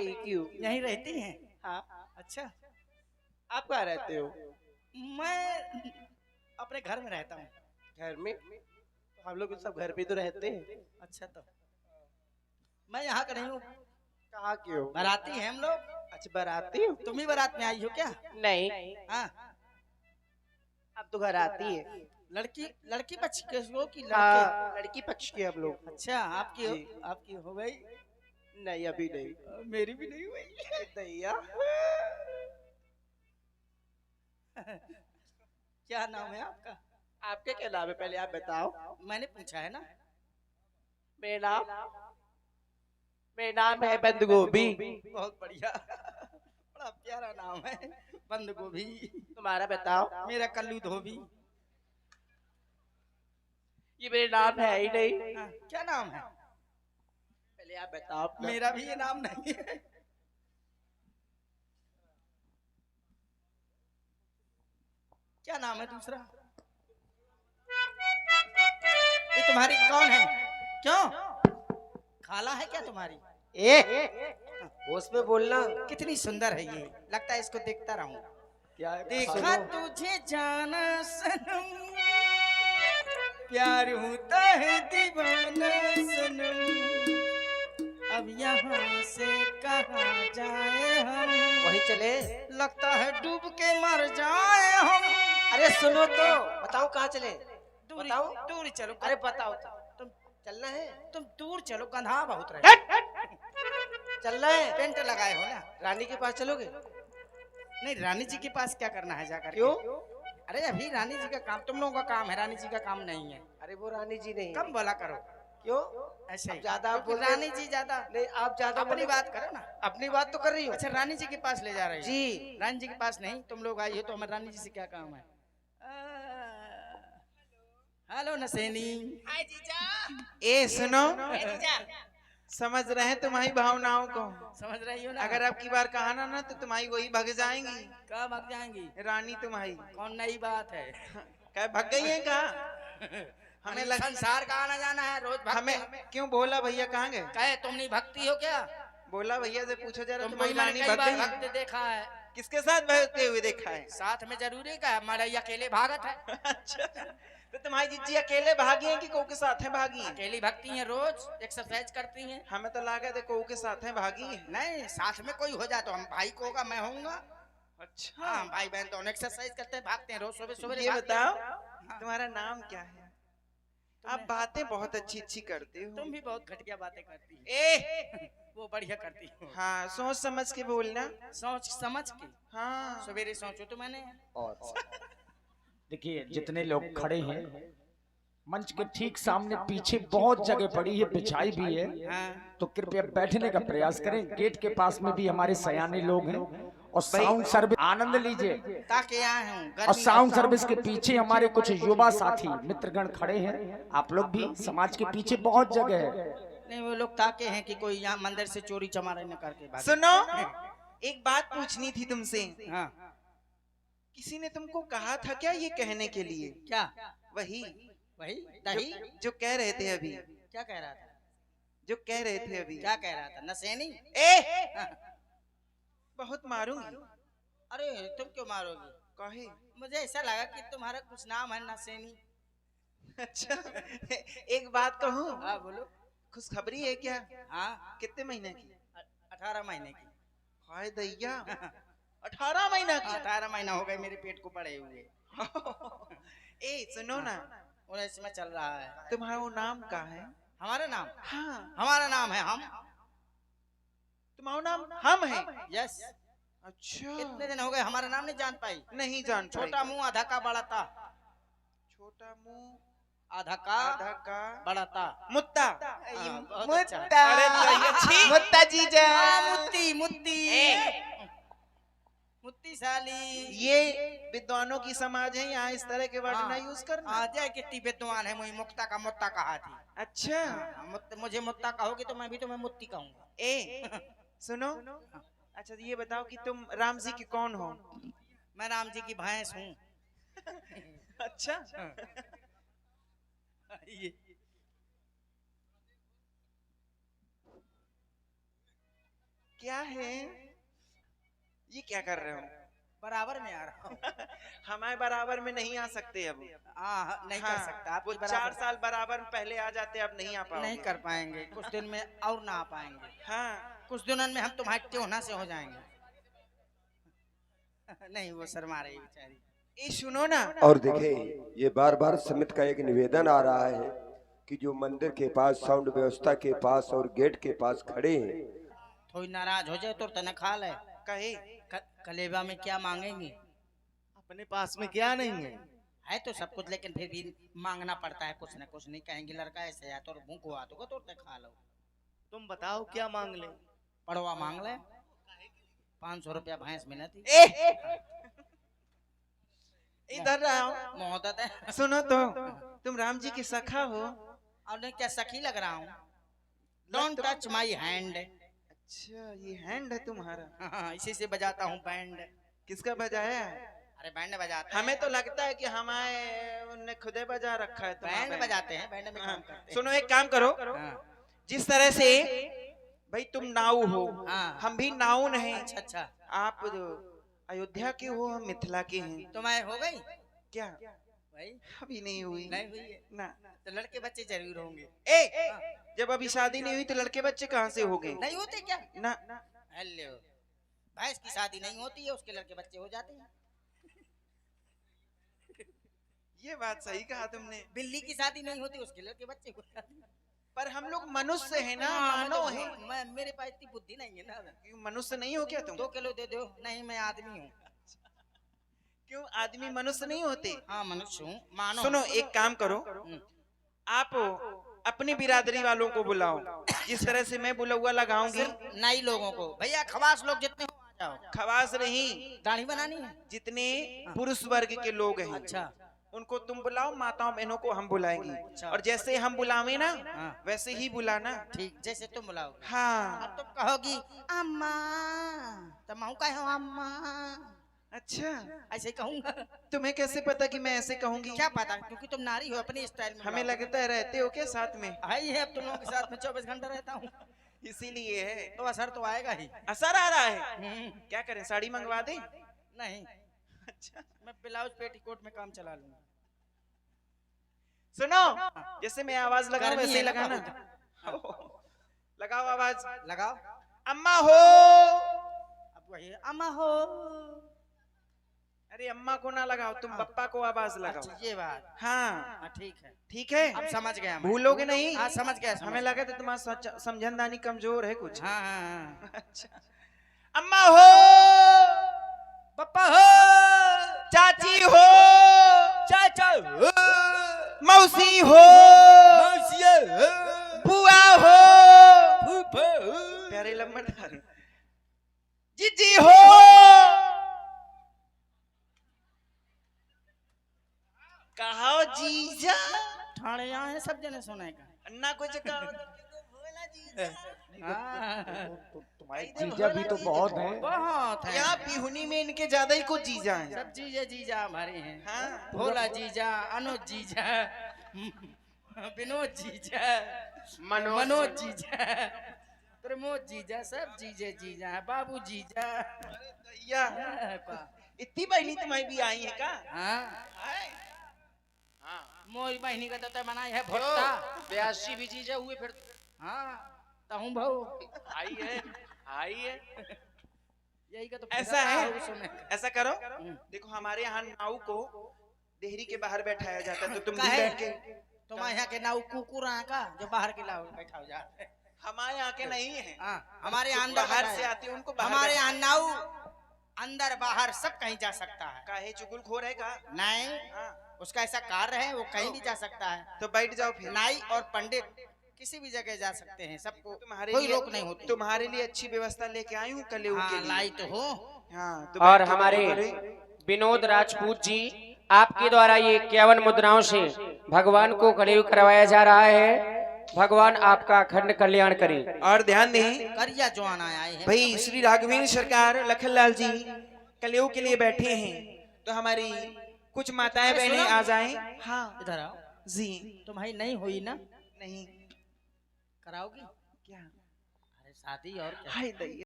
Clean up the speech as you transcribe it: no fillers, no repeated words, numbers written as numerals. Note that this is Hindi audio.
यही क्यों? यहीं रहती हैं? हाँ। अच्छा। आप कहाँ रहते हो? मैं अपने घर में रहता हूँ। घर में? तो हम लोग सब घर पे तो रहते हैं। अच्छा, तो मैं यहाँ का नहीं हूँ। कहाँ के हो? बाराती हैं हम लोग। अच्छा, बाराती हो? तुम ही बारात में आई हो क्या? नहीं, हाँ। अब तो घर आती है। लड़की लड़की पक्ष के हो कि लड़के? हाँ, लड़की पक्ष के हम लोग। अच्छा, आपकी जी। आपकी हो गई? नहीं, अभी नहीं। मेरी भी नहीं हुई। दैया। क्या नाम है आपका? आपके क्या नाम है, पहले आप बताओ। मैंने पूछा है ना। मेरा नाम मेरा नाम है बंद गोभी। बहुत बढ़िया। बड़ा प्यारा नाम है, बंद गोभी। तुम्हारा बताओ। मेरा कल्लू धोबी। ये मेरे नाम है ही नहीं। हाँ, क्या नाम है? पहले आप बताओ अपना। मेरा भी ये नाम नहीं है। क्या नाम है दूसरा? ये तुम्हारी कौन है? क्यों? खाला है क्या तुम्हारी? होश में बोलना। कितनी सुंदर है ये, लगता है इसको देखता रहूं। क्या? देखा तुझे जाना सनम, प्यार होता है दीवाना सनम, अब यहाँ से कहाँ जाए हम? वही चले। लगता है डूब के मर जाए हम। अरे सुनो तो, बताओ कहाँ चले? दूर बताओ। दूर चलो। अरे बताओ तो। तुम चलना है? तुम दूर चलो, गंधा बहुत रहे। चलना है? टेंट लगाए हो ना? रानी के पास चलोगे? नहीं, रानी जी के पास क्या करना है जाकर? क्यों? अरे अभी रानी जी का काम, तुम लोगों का काम है, रानी जी का काम नहीं है। अरे वो रानी जी नहीं। कम बोला करो। क्यों? ऐसे ही। ज्यादा आप क्योंकि बोल रहे- रानी जी ज्यादा नहीं, आप ज्यादा अपनी बात करो ना। अपनी बात तो कर रही हो। अच्छा, रानी जी के पास ले जा रहे हो? जी। रानी जी के पास नहीं, तुम लोग आई हो तो हमारे रानी जी से क्या काम है? हेलो नसेनी। हाय जीजा। ए सुनो, ए जीजा। समझ रहे हैं तुम्हारी भावनाओं को। समझ रही हो ना? अगर अब की बार कहा ना तो तुम्हारी वही भग जाएंगी। कहाँ भाग जाएंगी? रानी तुम्हारी कौन नई बात है? क्या भग गई है? कहा हमें लग संसार का आना जाना है, रोज भागते हमें हैं। क्यों? बोला भैया कहाँ गए? कहे तुम नहीं भक्ति हो क्या? बोला भैया से पूछो जरा, तुमको तुम्हारी मैंने रानी कई भग बार गई? भगते देखा है। किसके साथ भगते हुए देखा है? साथ में जरूरी का हमारा ये अकेले भागत है। अच्छा, तो तुम्हारी जीजी अकेले भागी हैं कि को के साथ हैं भागी हैं? अकेली भक्ति हैं, रोज एक्सरसाइज करती हैं। हमें तो लगा थे को के साथ हैं भागी हैं। नहीं, साथ में कोई हो जाए तो हम भाई को होगा, मैं होऊंगा। अच्छा, हाँ, भाई बहन दोनों एक्सरसाइज करते हैं, भागते हैं रोज सुबह सुबह। ये बताओ हाँ। तुम्हारा नाम क्या है? आप बातें बहुत अच्छी अच्छी करते हो। तुम भी बहुत घटिया बातें करती हो। वो बढ़िया करती हो। हाँ, सोच समझ के बोलना। सोच समझ के। हाँ, सवेरे सोचो तो मैंने। देखिए जितने लोग खड़े हैं मंच के ठीक सामने पीछे बहुत जगह पड़ी है, बिछाई भी है, हाँ। तो कृपया बैठने का प्रयास करें। गेट के पास में भी हमारे सयाने लोग हैं और साउंड सर्विस आनंद लीजिए। ताकि आए हूँ और साउंड सर्विस के पीछे हमारे कुछ युवा साथी मित्रगण खड़े हैं। आप लोग भी, समाज के पीछे बहुत जगह है। नहीं, वो लोग ताके हैं कि कोई यहाँ मंदिर से चोरी चमारे न करके भागे। सुनो, एक बात पूछनी थी तुमसे। हाँ। किसी ने तुमको कहा था क्या ये कहने के लिए? क्या? वही वही दही? जो कह रहे थे अभी। क्या कह रहा था? जो कह रहे थे अभी। क्या कह रहा था? नसेनी? हाँ। बहुत मारूंगी। अरे तुम क्यों मारोगी? कहे? मुझे ऐसा लगा कि तुम्हारा कुछ नाम है नसेनी। अच्छा, एक बात कहूँ? हाँ बोलो। खुशखबरी है क्या? हाँ। कितने महीने की? 18 महीने की। हाय दैया, 18 महीना की? 18 महीना हो गए मेरे पेट को पड़े हुए। ए सुनो ना, और इसमें चल रहा है। तुम्हारा वो नाम का है? हमारा नाम? हाँ, हमारा नाम है हम। तुम्हारा नाम हम है? यस। अच्छा, कितने दिन हो गए हमारा नाम नहीं जान पाई? नहीं जान पाई। छोटा मुंह आधा का बड़ा था। छोटा मुंह आधा आधा का बड़ा था। मुत्ता। बहुत अच्छा है। मुत्ता, अरे दैया, छी। मुत्ता जीजा। मुत्ती मुत्ती मुत्ती साली। ये विद्वानों की समाज है, यहाँ इस तरह के वर्ड हाँ। ना यूज करना। जय कितनी विद्वान है, मुझे मुक्ता का मुत्ता कहा थी। अच्छा, मुझे मुत्ता कहोगे तो मैं भी तुम्हें मुत्ती कहूंगा। सुनो, अच्छा ये बताओ कि तुम राम जी की कौन हो? मैं राम जी की भैंस हूँ। अच्छा, ये क्या है ये? क्या कर रहे हो? बराबर में आ रहा हूँ। हमारे बराबर में नहीं आ सकते अब। नहीं कर सकता आप। वो 4 साल बराबर में पहले आ जाते, अब नहीं आ पाओगे। नहीं कर पाएंगे, कुछ दिन में और ना आ पाएंगे। हाँ, कुछ दिनों में हम तुम्हारे ट्योना से हो जाएंगे। नहीं, वो शर्मा रही बेचारी। ये सुनो ना। और देखिए, ये बार बार समिति का एक निवेदन आ रहा है कि जो मंदिर के पास, साउंड व्यवस्था के पास और गेट के पास खड़े हैं, थोड़ी नाराज हो जाए तो तनख्वाह ले। कहे कलेबा में क्या मांगेंगे? अपने पास में क्या नहीं है तो सब कुछ, लेकिन फिर भी मांगना पड़ता है कुछ न कुछ। नहीं कहेंगे लड़का ऐसे है तो भूख हुआ तो खा लो। तुम बताओ क्या मांग ले। पड़वा मांग ले। 500 रुपया भैंस मिला थी। इधर आओ। मोहब्बत है। सुनो तो, तुम राम जी की सखा हो। और नहीं क्या सखी लग रहा हूँ? Don't touch my hand. अच्छा, ये हैंड है तुम्हारा? हाँ, इसी से बजाता हूँ बैंड। किसका बजाया है? अरे बैंड बजाते हैं। हमें तो लगता है कि हमारे उनने खुदे बजा रखा है। बैंड बजाते हैं, बैंड में काम करते हैं। सुनो, एक काम करो। जिस तरह से भाई तुम नाऊ हो, हम भी नाउन हैं। अच्छा अच्छा। आप अयोध्या के हो, हम मिथिला के हैं। तुम्हारे हो गई क्या? भाई अभी नहीं हुई। नहीं हुई है ना। तो लड़के बच्चे जरूर होंगे। जब अभी शादी नहीं हुई तो लड़के बच्चे कहाँ से हो गए? नहीं होते क्या? ना। हेलो, भैंस की शादी नहीं होती है, उसके लड़के बच्चे हो जाते हैं। ये बात सही कहा तुमने। बिल्ली की शादी नहीं होती, उसके लड़के बच्चे हो जाते हैं। पर हम लोग मनुष्य हैं ना, हाँ, मानव हैं। मेरे पास इतनी बुद्धि नहीं है ना। मनुष्य नहीं हो क्या तुम? 2 किलो दे दो। नहीं, मैं आदमी हूँ। क्यों आदमी मनुष्य नहीं होते? हाँ, मनुष्य हूँ, मानो। सुनो, एक काम करो, आप अपनी बिरादरी वालों को बुलाओ। जिस तरह से मैं बुलौआ लगाऊंगी। नई लोगों को भैया, खवास लोग जितने हो आ जाओ। खवास नहीं, दाढ़ी बनानी है। जितने पुरुष वर्ग के लोग हैं, अच्छा, उनको तुम बुलाओ। माताओं बहनों को हम बुलाएंगे। अच्छा। और जैसे हम बुलावे ना, हाँ। वैसे ही बुलाना। ठीक, जैसे तुम बुलाओगे। हाँ। अब तुम कहोगी अम्मा, तो मैं कहो अम्मा। अच्छा, ऐसे कहूंगा। तुम्हें कैसे पता कि मैं ऐसे कहूंगी? क्या पता, क्योंकि तुम नारी हो, अपने स्टाइल में। हमें लगता है रहते हो क्या साथ में? आई है, अब तुम लोगों के साथ में 24 घंटा रहता हूँ, इसीलिए है। तो असर तो आएगा ही। असर आ रहा है? क्या करें, साड़ी मंगवा दें? नहीं, अच्छा, मैं ब्लाउज पेटीकोट में काम चला लूंगा। सुनो, जैसे मैं आवाज लगाऊं गर्मी वैसे ही है ना लगाना। लगाओ आवाज। लगाओ। अम्मा हो। अब वही अम्मा हो। अरे अम्मा को ना लगाओ, तुम पप्पा को आवाज लगाओ। अच्छा, ये बात। हाँ, हाँ, ठीक है। ठीक है। अब समझ गया मैं। भूलोगे नहीं? हाँ, समझ गया, हमें लगा था तुम्हारा समझनदानी कमजोर है कुछ। हाँ हाँ हाँ। अच्छा। अम्मा हो। पप्पा हो। चाची हो। चाचा हो। मौसी हो। मौसिया हो। बुआ हो। फूफा हो। प्यारे लम्बड़दार। जीजी हो। कहो जीजा। ठाणे यहाँ है, सब जने सुने का। अन्ना कुछ कहो। तुम्हारे जीजा भी तो बहुत हैं। बहुत है। यहाँ बिहुनी में इनके ज्यादा ही कुछ जीजा हैं। सब जीजा जीजा हमारे हैं। हाँ। भोला जीजा, अनुज जीजा, विनोद जीजा, मनोज जीजा, प्रमोद जीजा, सब जीजे जीजा है। बाबू जीजा। या इतनी बहनी तुम्हारी भी आई है का? हाँ, हाँ। मोई बहनी का तो बनाई है भोट्टा। 82 भी जीजा हुए फिर। हाँ, तहूँ भाऊ आई है, आई है। यही का तो ऐसा है। फिर सुने का। ऐसा करो, देखो हमारे यहाँ नाव को देहरी के बाहर बैठाया जाता है, तो तुम भी काहे? बैठ के। तुम्हारे यहाँ के नाव कुकुर हैं का, जो बाहर के लाओ बैठा हो जाते हैं? हमारे यहाँ के नहीं है। हाँ, हमारे यहाँ अंदर बाहर बैठा से है। आते हैं, उनको बाहर हमारे बैठा- यहाँ नाव अंदर बाहर सब कहीं जा सकता है। काहे चुगलखोर है का? नहीं, हाँ। उसका ऐसा कार्य है, वो कहीं भी जा सकता है। तो बैठ जाओ फिर। नाई और पंडित किसी भी जगह जा सकते हैं, सबको तुम्हारे कोई लिए रोक नहीं होती। तुम्हारे लिए अच्छी व्यवस्था लेके आई हूँ कल के हाँ, लिए। लाई तो हो। हाँ, तो और बैठो, हमारे अरे, विनोद राजपूत जी, आपके द्वारा ये 51 मुद्राओं से भगवान को कलयुग करवाया जा रहा है। भगवान आपका अखंड कल्याण करे। और ध्यान दें करिया जवान आए हैं भाई, श्री राघवेंद्र सरकार लखनलाल जी कलयुग के लिए बैठे हैं, तो हमारी कुछ माताएं बहनें आ जाएं। हाँ इधर आओ जी। तुम्हारी नहीं हुई ना? नहीं कराओगी? क्या? अरे शादी और क्या? हाय दैया।